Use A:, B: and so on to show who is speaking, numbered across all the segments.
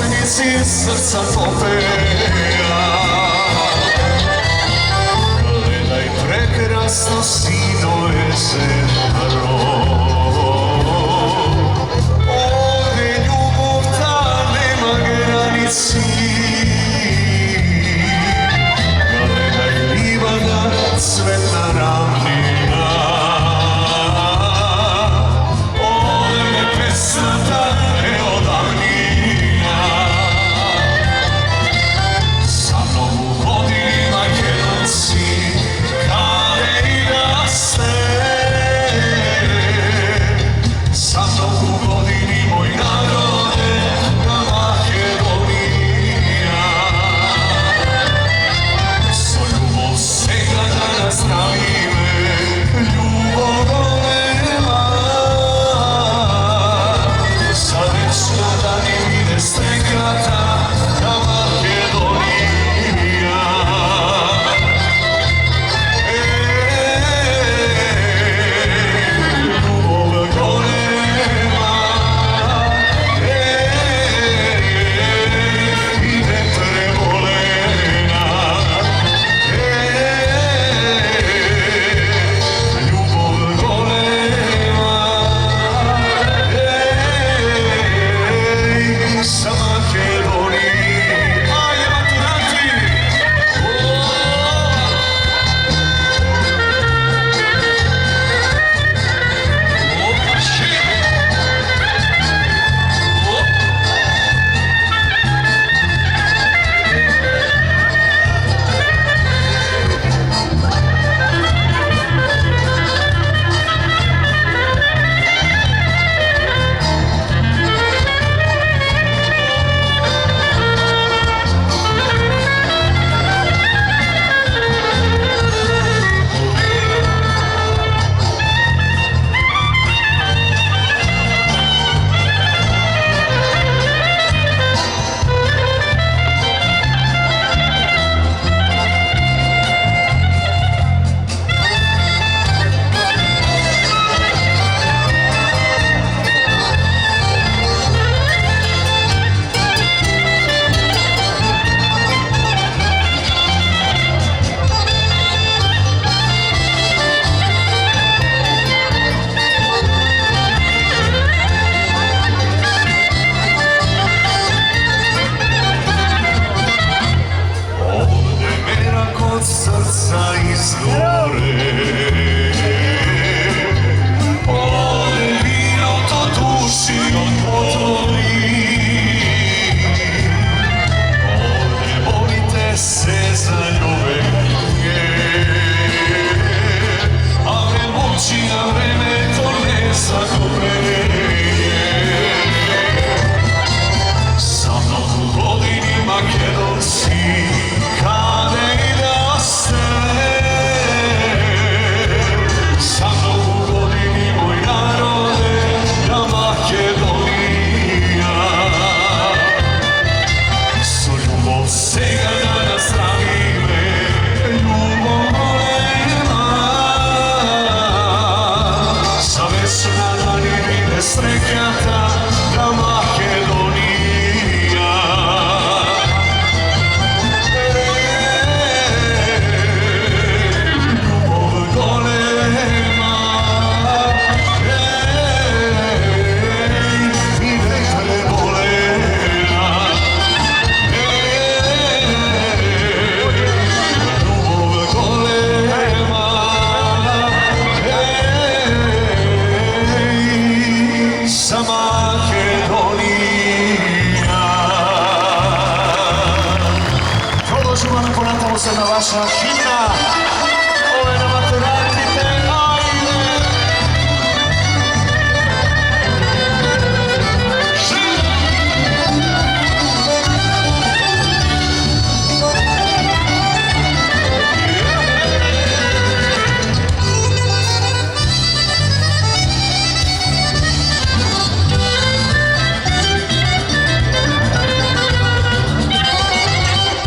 A: Glasbenici srca topeja. Gledaj prekrasno sino jezero, ovdje ljubav ta nema granici. Gledaj livada, cvetna ravnina, ovdje pesma ta od davnina. Sa mnom u godini Makedonci kade i raste. Sa mnom u godini moj narode na Makedonija. So ljubov svega da nazdravi me, ljubov golema. Za večno da ne vide strekata na Makedonija. Ljubov golema, i neprebolena. Ljubov golema, sa Makedonije. Ajde, maturanti! Srca izgore, ovdje vino to duši odmori. Ovdje borite se za ljubenje, a vremoći na vreme to ne zagubrenje. Sa mnom u godini Makedonci kade i raste. Sa mnom u godini moj narode na Makedonija. So ljubov svega da nazdravi me, ljubov golema. Sa vesna da ne vide strekata na Makedonija. Na vaša himna, ovo je na maturatite, ajde!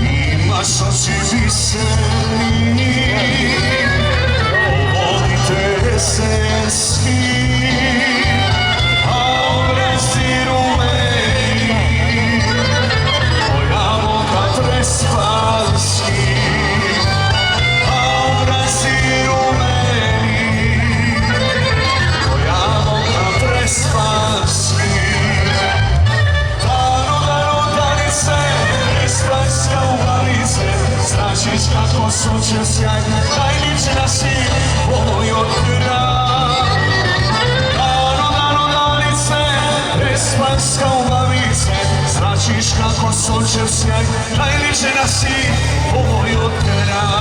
A: Imaš oči viseli, sunčev sjaj, najlična si moj od kraj. Danice, espanska ubavice, zračiš kako sunčev sjaj, najlična si moj od kraj.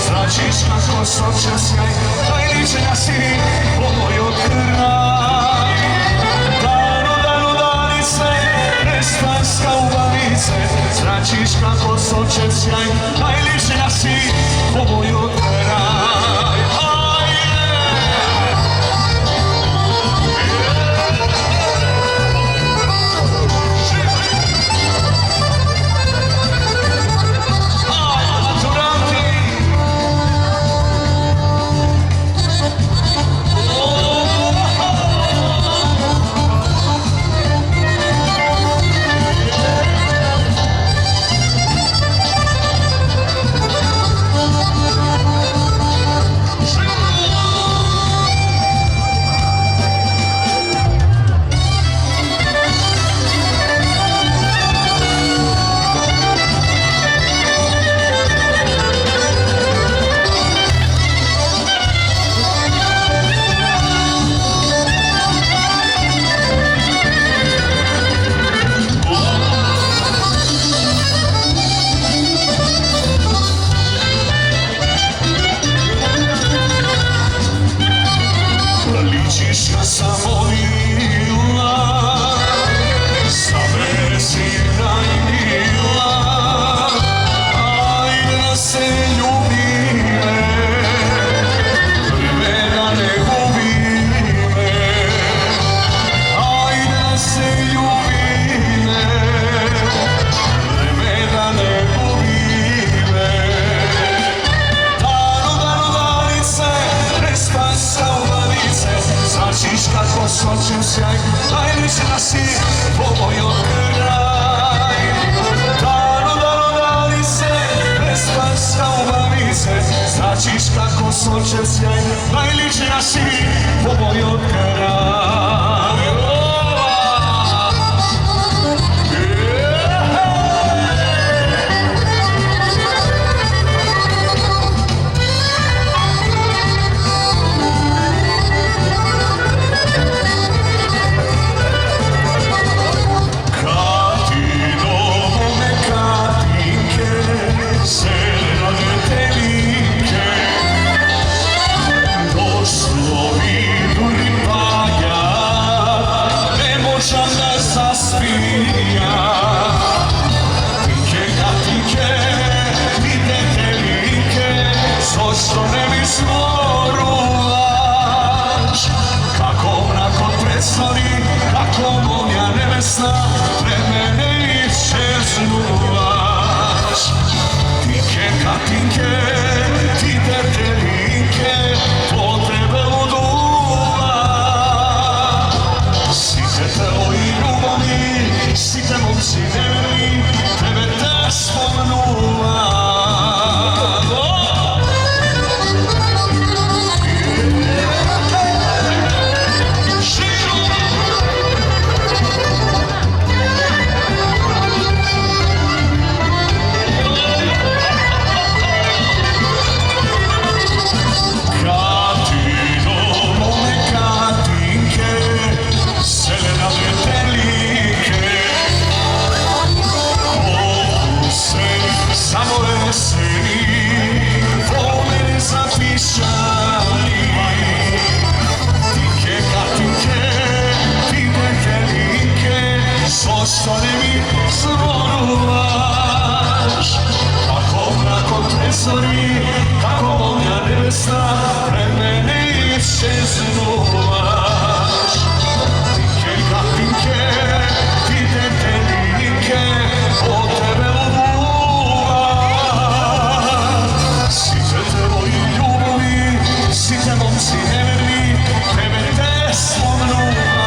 A: Zračiš kako sunčev sjaj, najlična si moj od kraj. Danice, espanska ubavice, zračiš kako sunčev sjaj, najlična si moj od kraj. Sunčev sjaj, najlična si moj od kraj. Danice, espanska ubavice, zračiš kako sunčev sjaj, najlična si moj od kraj. Što ne mi smoruvaš, kako mrak od predstavi, kako molja nebesna, pred mene iščeznuvaš. Tinke katinke, ti detelinke, po tebe luduvaš. Site tvoj ljubavi, site momci nevjerni, tebe te spomnuvaš. ostane mi zvoruvaš. Kako mrakon prezori, kako molja nebesna, pre mene iščeznuvaš. Tinkeljka, tinke, ti deteljike, od tebe luduvam. Site tvoj ljubavi, site momci neverni, tebe te spomnuvam.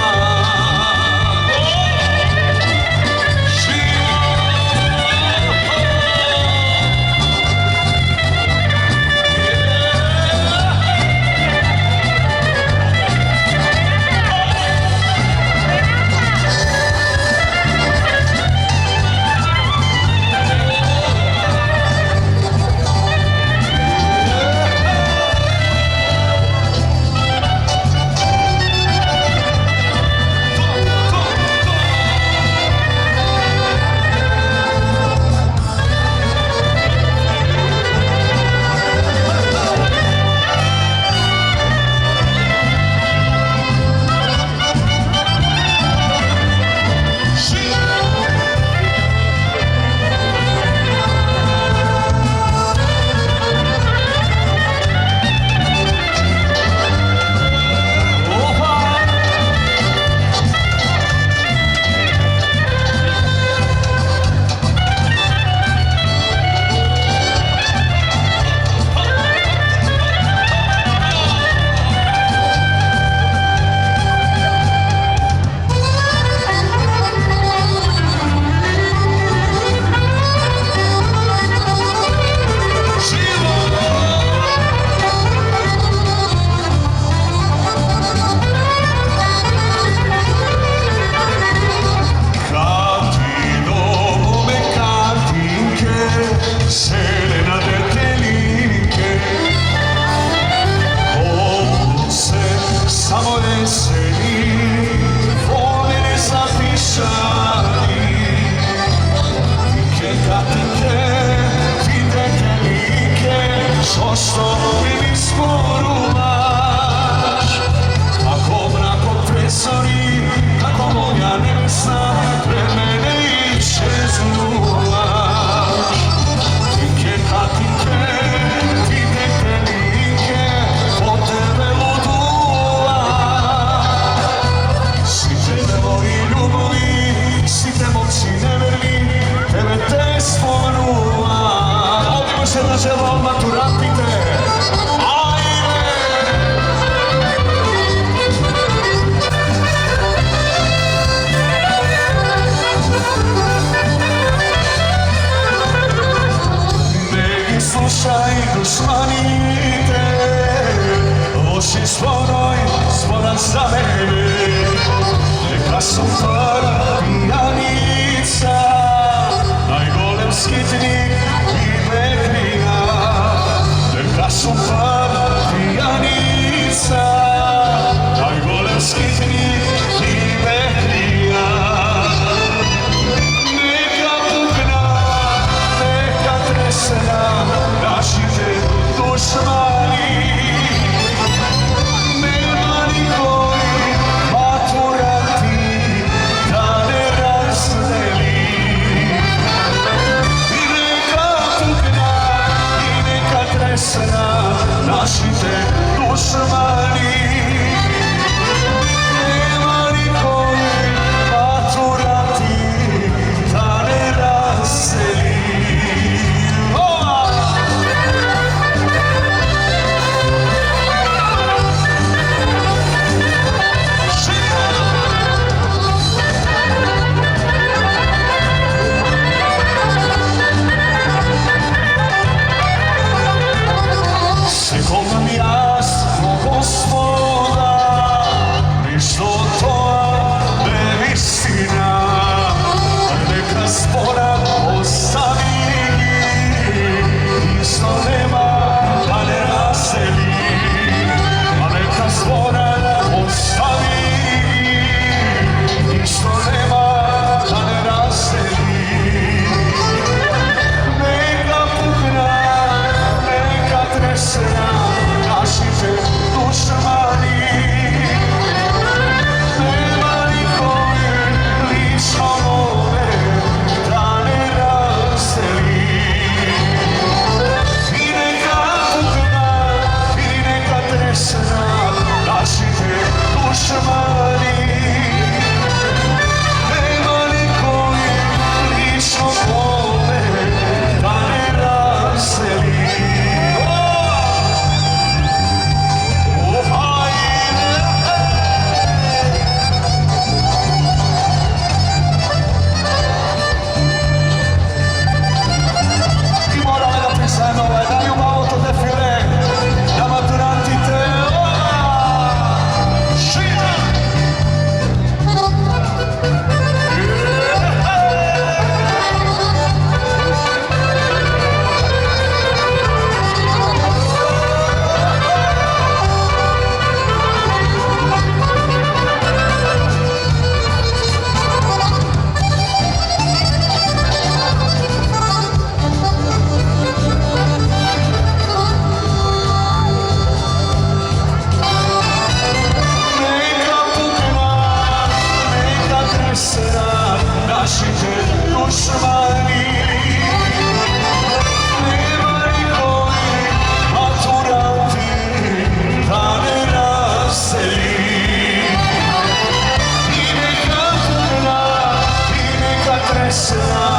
A: vesna,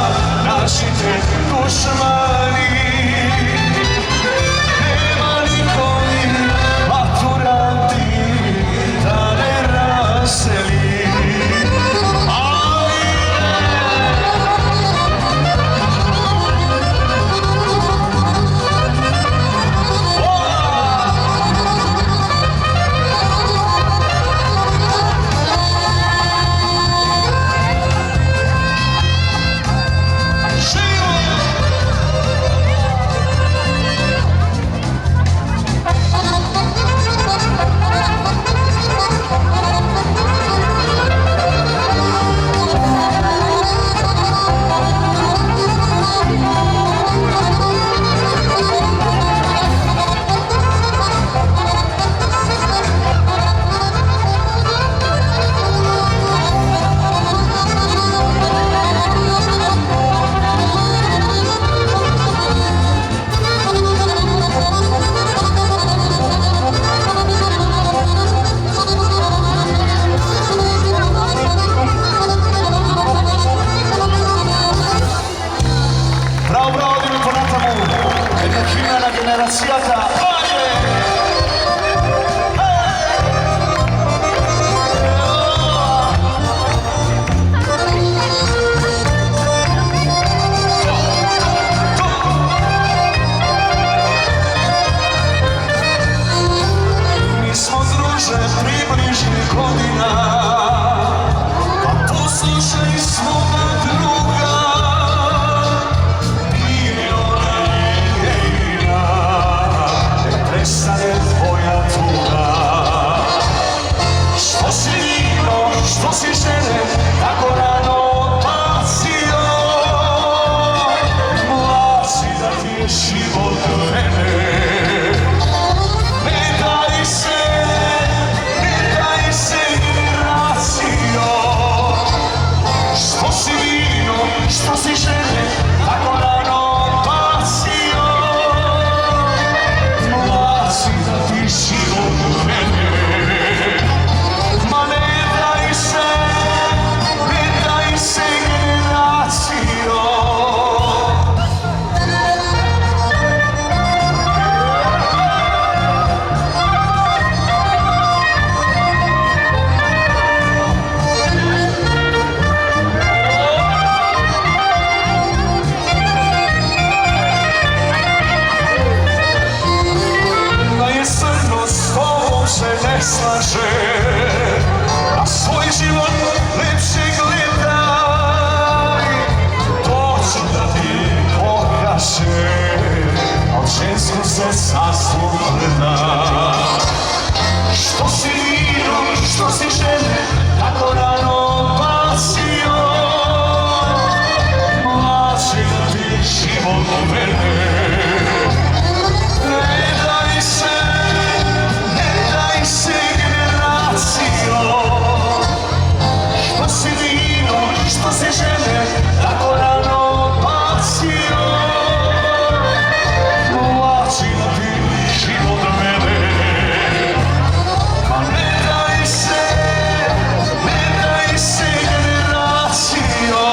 A: naši te dušmani. Nema nikovi maturanti da ne raseli. Generaziata mi smo druže približni godina, pa poslušaj svoga druga. Prestane tvoja tuga. Što si vino, što si žene, tako rano odbacio. Mlad si da ti je život mene. Ne daj se generacio. Što si vino, što si žene, tako rano odbacio. Da ti život mene. Ma ne daj se generacio. Se ne slaže, a svoj život lepše gledaj. To ću da ti pokaže, al žensko se sasvom gleda. Što si vino, što si žene, tako rano odbacio. Mlad si da ti život mene. Što si vino, što si žene, tako rano odbacio. Mlad si da ti život mene. Ma ne daj se generacio.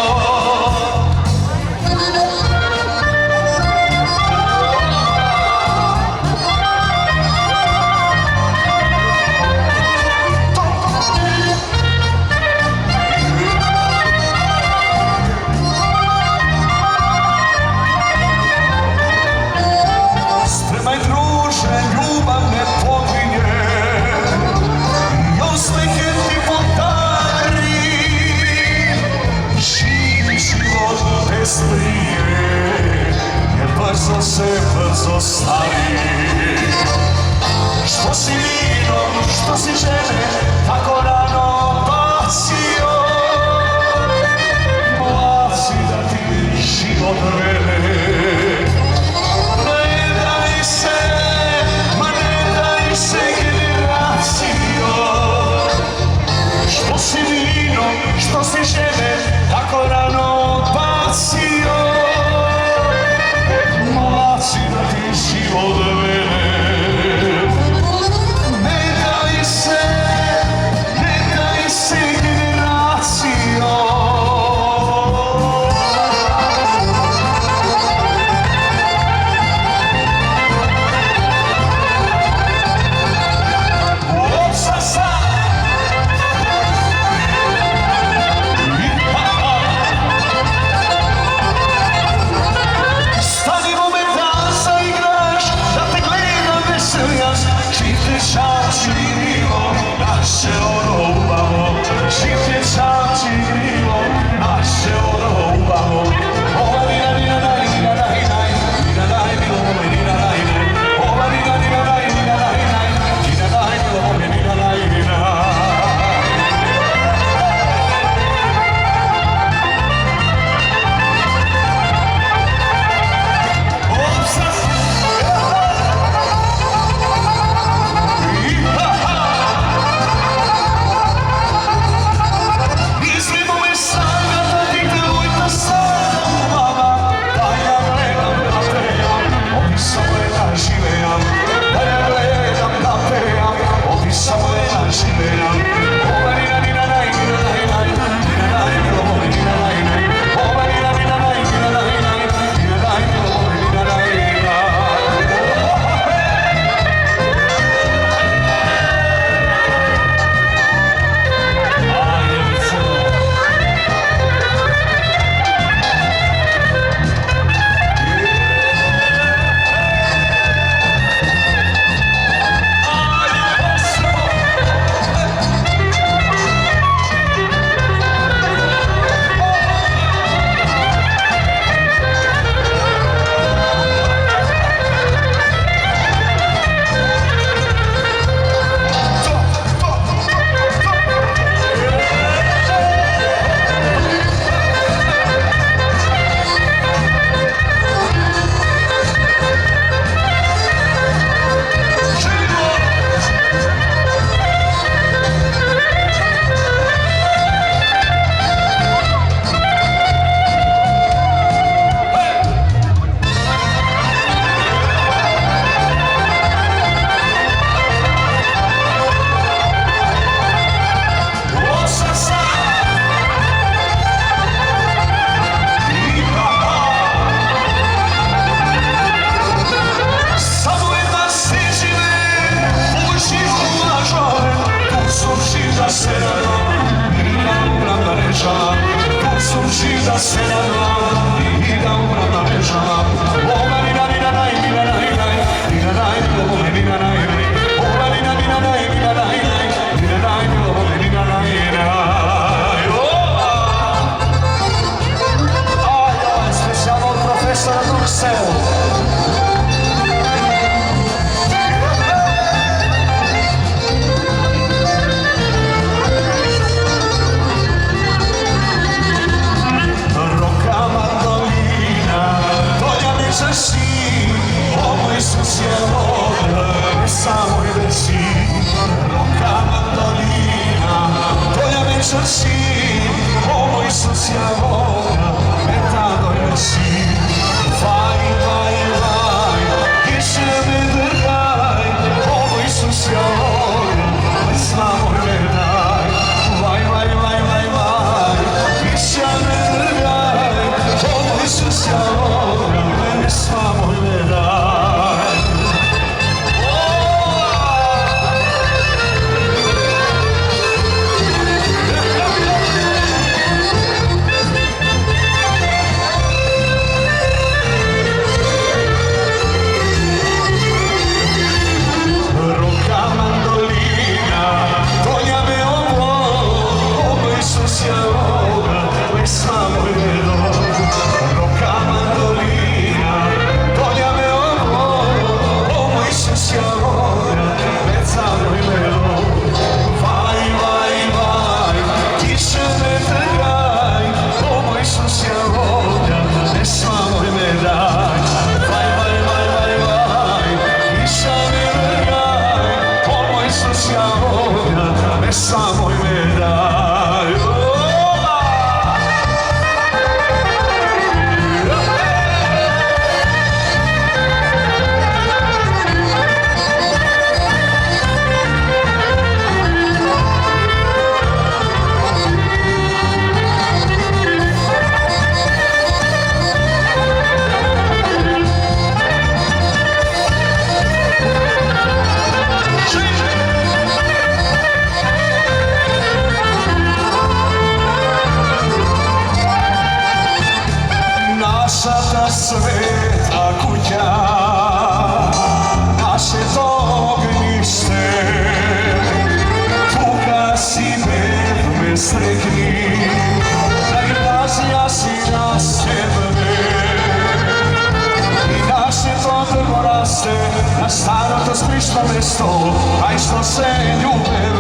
A: Brzo stari. Što si vino, što si žene, tako rano odbacio. Mlad si da ti život mene. Ne daj se generacio. Što si vino, što si žene, tako rano odbacio. Mlad si da ti život mene. Ne daj se generacio. sanjam i da umrem na vežama. Ola nina nina naj, nina naj naj, nina naj milome, nina naj naj. Ola nina nina naj, nina naj naj, nina naj milome, nina naj naj. Aj, specijalno od profesora Duxel. Samo me daj. Ta sveta kuća, naše ognjište, tuga si me srekni, najvažnija si na sebe. I naše to drvo raste, na staro to skrišno mesto, aj što se ljube.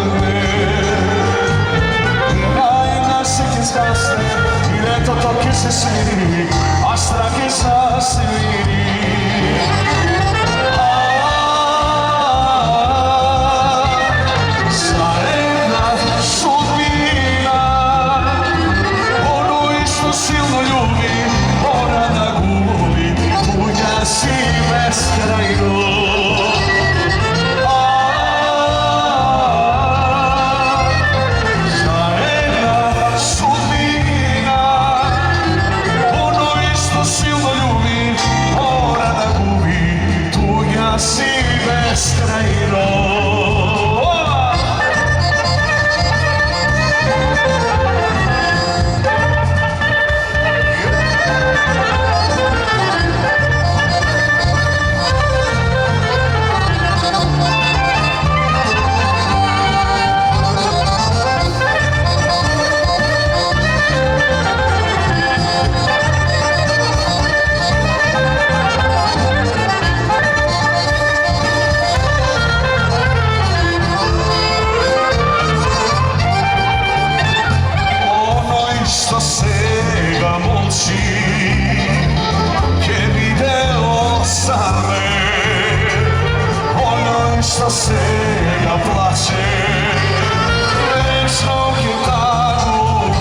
A: I najnaše ki zgasne, i leto to ki se sviri, a strah je zasviri. Zajedna sudbina, ono isto silno ljubi, mora da gubi, tuđa si beskrajno. Što se ja plaće, večnog je tanula.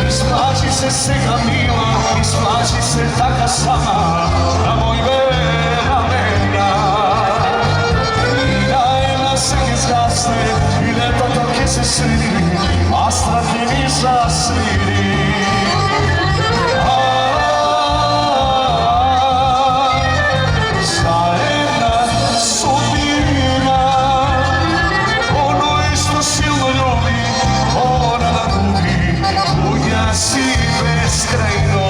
A: Isplači se svega mila, isplači se taka sama, na moj ramena. I najna se ki zgasne, i leto to ki se sviri, a strah je mi zasviri. See beskrajno.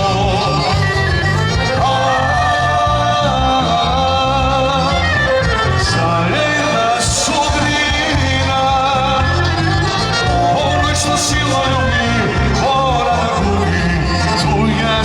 A: Zajedna sudbina, ono što silno ljubi, mora da gubi, tuja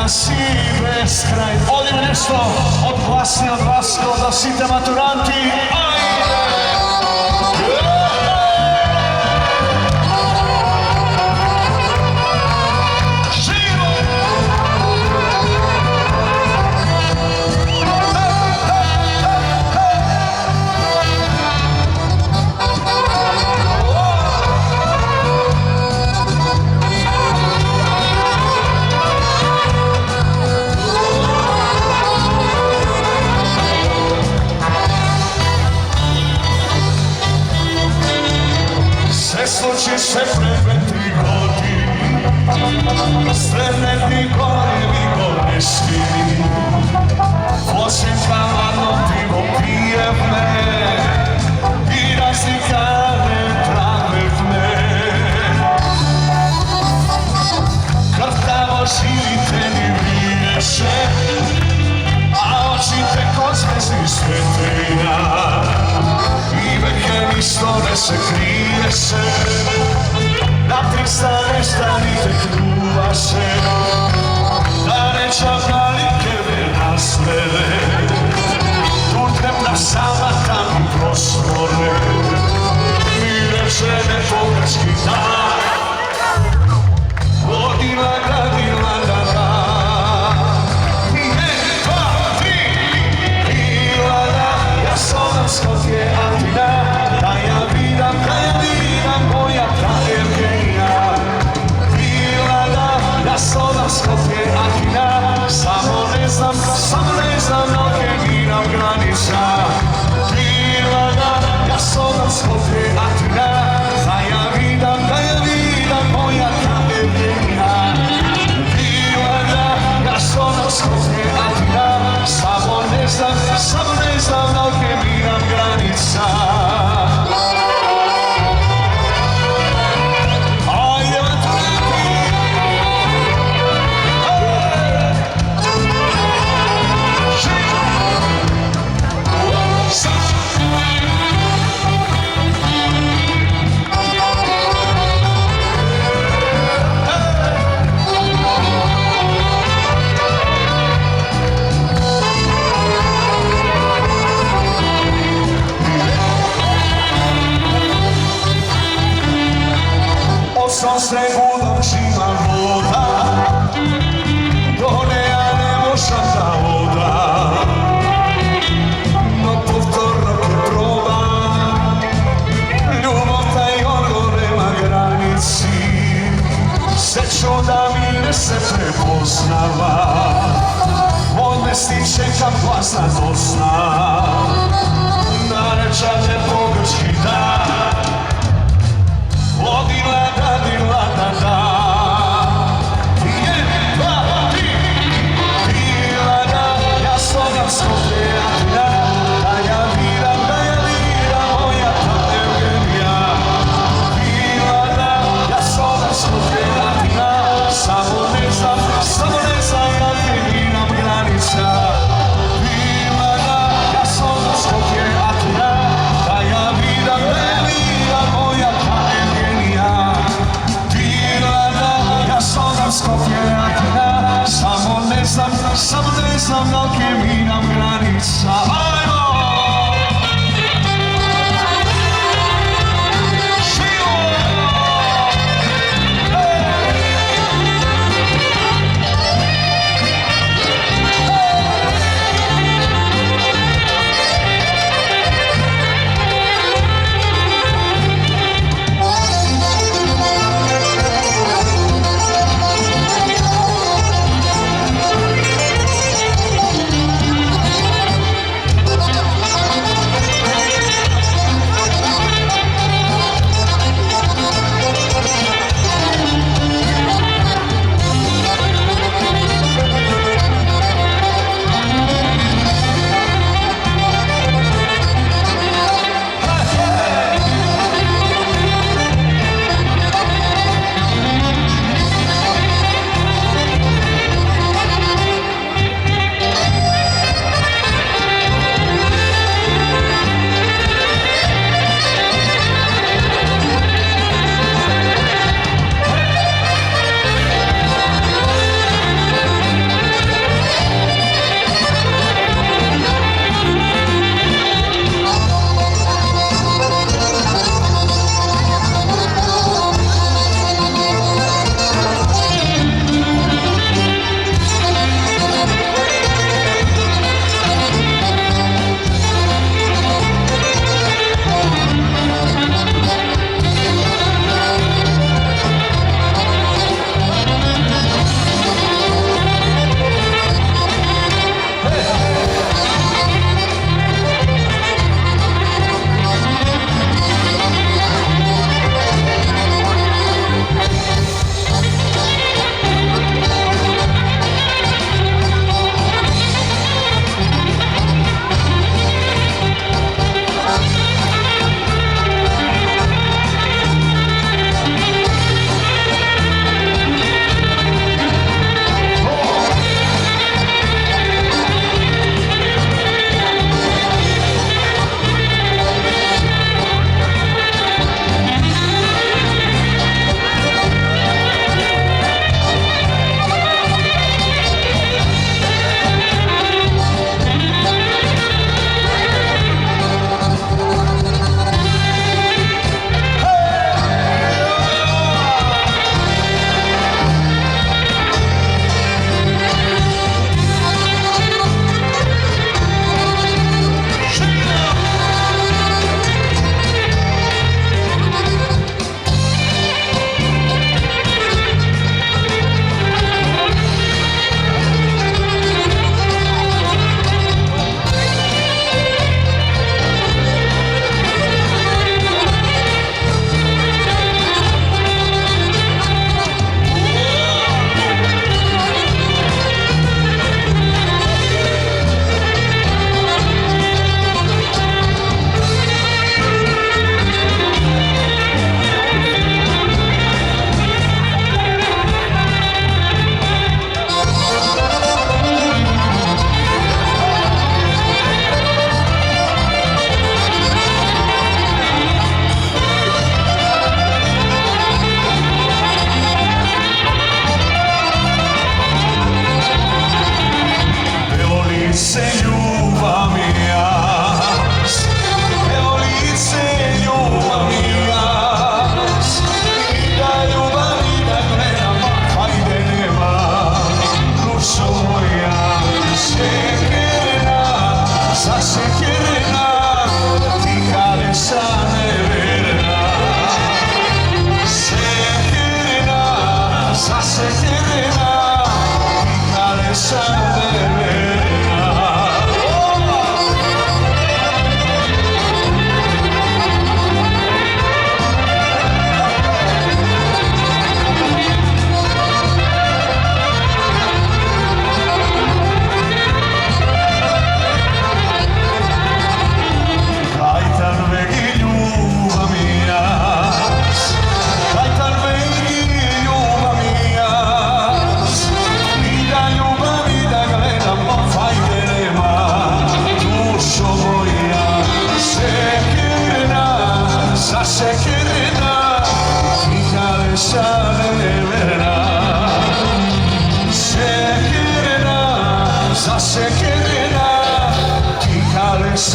A: si beskrajno. Ovdje mi nešto odglasni od vas kao da site maturanti. Sluči se prebeti godi, streneti gorevi goreski, osjećava notivo prijevne i razlikane pravedne. Krtavo živite ni vriješe, a očite kod zvezi svetenja. I veke istore se krije se, na 300 nestanite kruva se, da neća velike me naslede, tutremna sama tam i proslore, mire žene pogreški dan, vodila gradila na dan. 1, 2, 3, bila da ja solam skod je Atina, da ja vidim moja tragedia. Bila da ja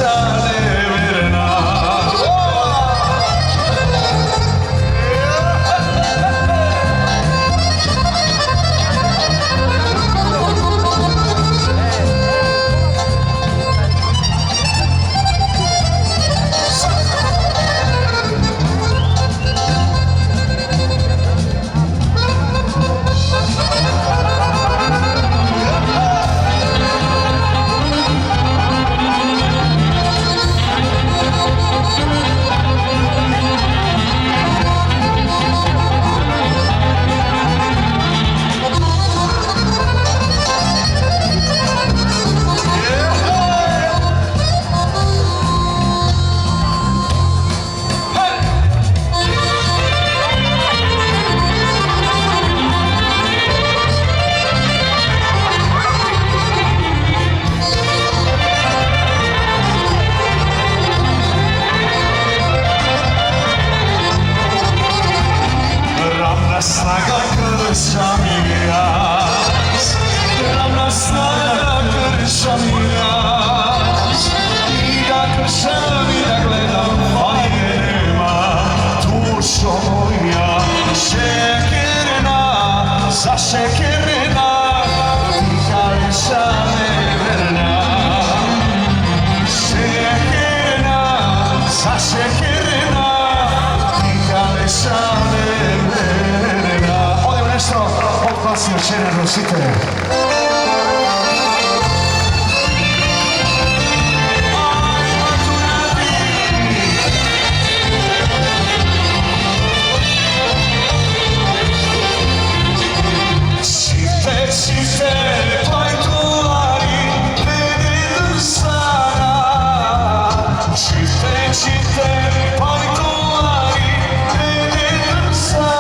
A: sale verna. Snaga kršam i raz, ravna snaga kršam i raz. I da kršam i da gledam, a je nema, dušo moja, šekerna, zašekerna, tiha liša neverna. Šekerna, zašekerna, tiha liša neverna. Odglasio žene nositelje. Čite, čite, pajtulari, vededu sana. Čite, čite, pajtulari, vededu sana.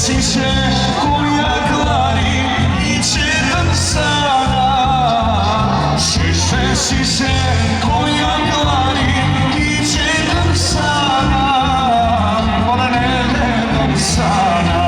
A: Şişe koyakları içerim sana. Şişe şişe koyakları içerim sana. Bana ne dedim sana?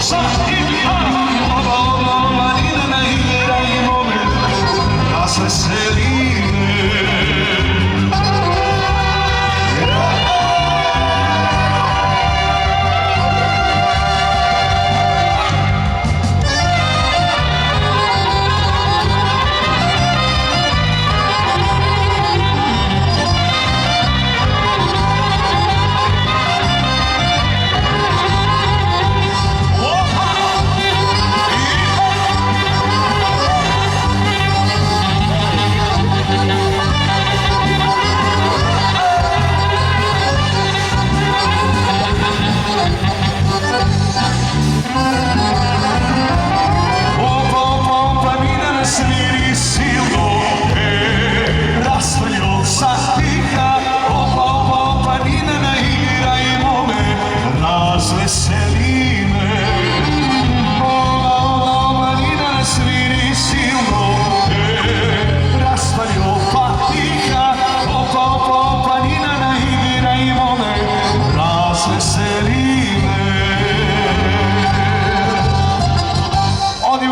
A: sa manina igrajmo me, da se veselime.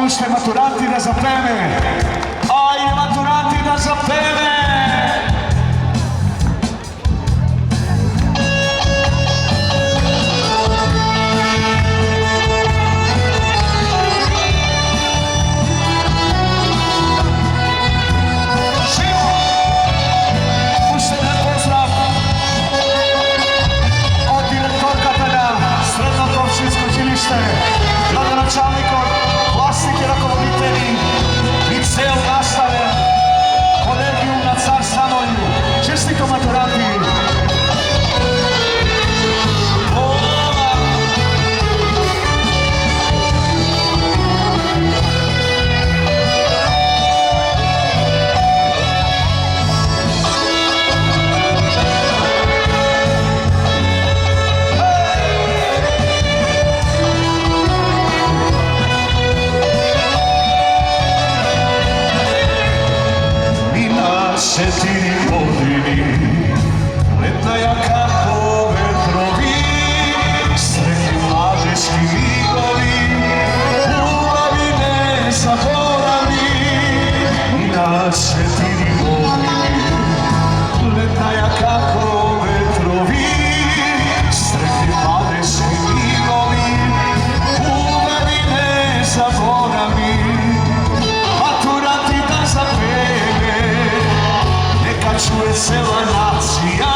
B: Ušte maturanti da zapeme, ajde maturanti da zapeme. Puštene pozdrav od direktorkata na Srednjo općinsko učilište, gradonačelnika, vlasnike, rukovoditelji, liceo nastave, kolegijum na Car Stanolju. Čestito maturanti!
A: Sjetini godini, letna jaka po vetrovi, sretni mladežki migovi, ljubavi ne zaboravi. I na sjetini godini, letna jaka po vetrovi, sretni mladežki migovi, ljubavi ne zaboravi. Maturanti da zapeme, čuje cela nacija,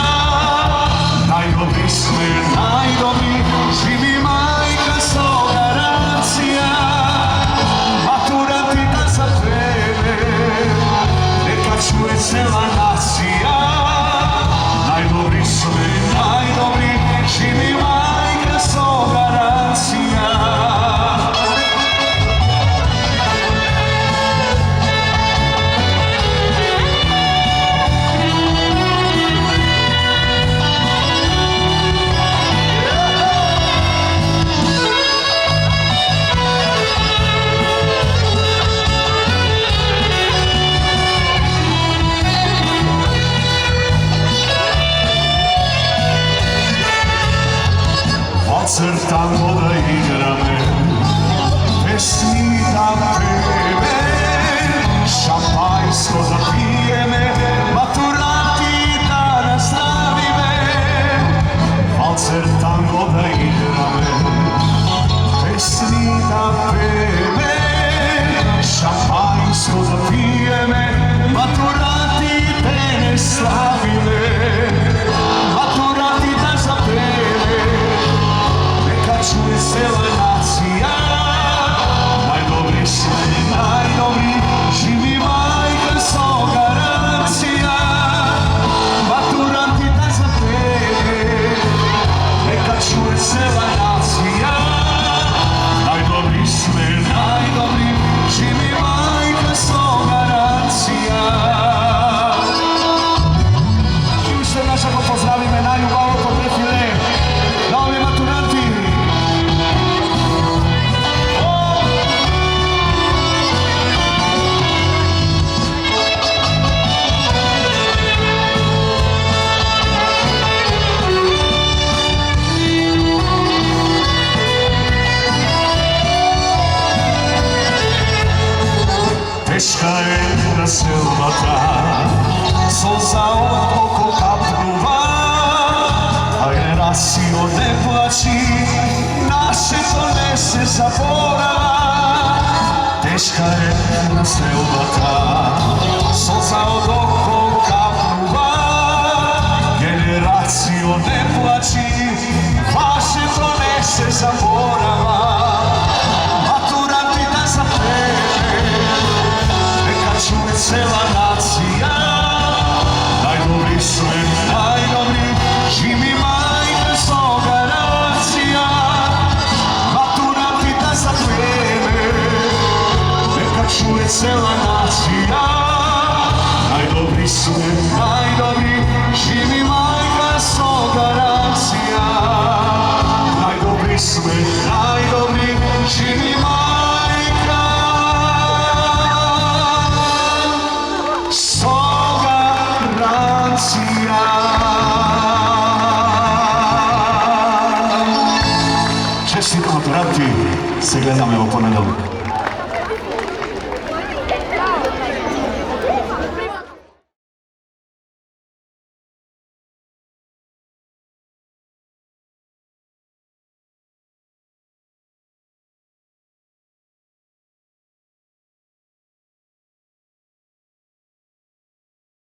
A: najdobri sme, najdobri, živi majka svoga nacija. Maturanti da zapeme, neka čuje cela nacija, najdobri sme, najdobri, živi majka svoga nacija. Crtamo da igrame, pesmi da peve, šampajsko da pijeme, maturanti da nazdravime. Valcer tango da igrame, pesmi da peve, šampajsko da pijeme, maturanti te ne slavime. Maturanti da zapeve, čuje cela nacija, najdobri sme, se zaborava, teška je strelba ta, solza od oko kapnuva, generacijo ne plaći, vaše to ne se zaborava, maturanti da zapeve, neka čuje cela nacija, najgori sve, najgori, živi majka sto garancija, maturanti da zapeve, neka čuje cela nacija, najdobri sve, najdobri, živi majka sto garancija, najdobri sve, najdobri, živi majka sto garancija. Čestitko maturanti, se gledamo evo ponedjeljak.